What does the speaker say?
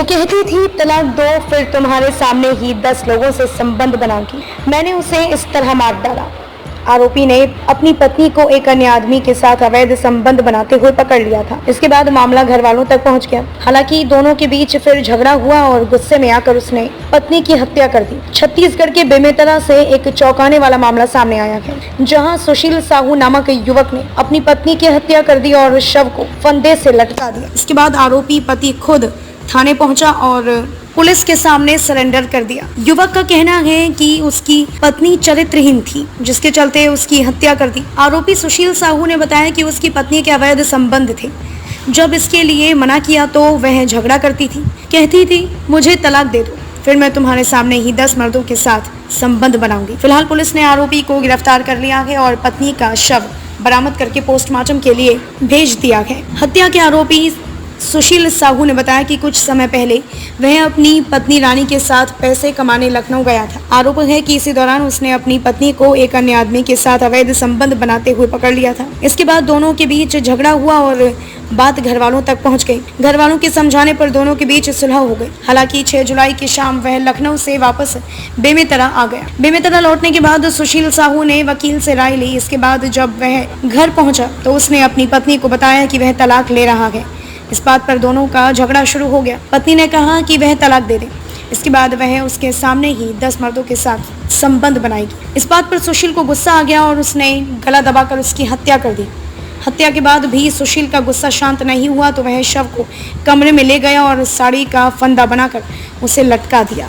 वो कहती थी तलाक दो फिर तुम्हारे सामने ही 10 लोगों से संबंध बनाऊंगी। मैंने उसे इस तरह मार डाला। आरोपी ने अपनी पत्नी को एक अन्य आदमी के साथ अवैध संबंध बनाते हुए पकड़ लिया था। इसके बाद मामला घर वालों तक पहुंच गया। हालांकि दोनों के बीच फिर झगड़ा हुआ और गुस्से में आकर उसने पत्नी की हत्या कर दी। छत्तीसगढ़ के बेमेतरा से एक चौंकाने वाला मामला सामने आया है, जहां सुशील साहू नामक युवक ने अपनी पत्नी की हत्या कर दी और शव को फंदे से लटका दिया। इसके बाद आरोपी पति खुद थाने पहुंचा और पुलिस के सामने सरेंडर कर दिया। युवक का कहना है कि उसकी पत्नी चरित्रहीन थी, जिसके चलते उसकी हत्या कर दी। आरोपी सुशील साहू ने बताया कि उसकी पत्नी के अवैध संबंध थे। जब इसके लिए मना किया तो वह झगड़ा करती थी, कहती थी मुझे तलाक दे दो, फिर मैं तुम्हारे सामने ही 10 मर्दों के साथ संबंध बनाऊंगी। फिलहाल पुलिस ने आरोपी को गिरफ्तार कर लिया है और पत्नी का शव बरामद करके पोस्टमार्टम के लिए भेज दिया है। हत्या के आरोपी सुशील साहू ने बताया कि कुछ समय पहले वह अपनी पत्नी रानी के साथ पैसे कमाने लखनऊ गया था। आरोप है कि इसी दौरान उसने अपनी पत्नी को एक अन्य आदमी के साथ अवैध संबंध बनाते हुए पकड़ लिया था। इसके बाद दोनों के बीच झगड़ा हुआ और बात घर वालों तक पहुंच गई। घर वालों के समझाने पर दोनों के बीच सुलह हो गई। हालांकि 6 जुलाई की शाम वह लखनऊ से वापस बेमेतरा आ गया। बेमेतरा लौटने के बाद सुशील साहू ने वकील से राय ली। इसके बाद जब वह घर पहुंचा तो उसने अपनी पत्नी को बताया कि वह तलाक ले रहा है। इस बात पर दोनों का झगड़ा शुरू हो गया। पत्नी ने कहा कि वह तलाक दे दे। इसके बाद वह उसके सामने ही 10 मर्दों के साथ संबंध बनाएगी। इस बात पर सुशील को गुस्सा आ गया और उसने गला दबाकर उसकी हत्या कर दी। हत्या के बाद भी सुशील का गुस्सा शांत नहीं हुआ तो वह शव को कमरे में ले गया और साड़ी का फंदा बनाकर उसे लटका दिया।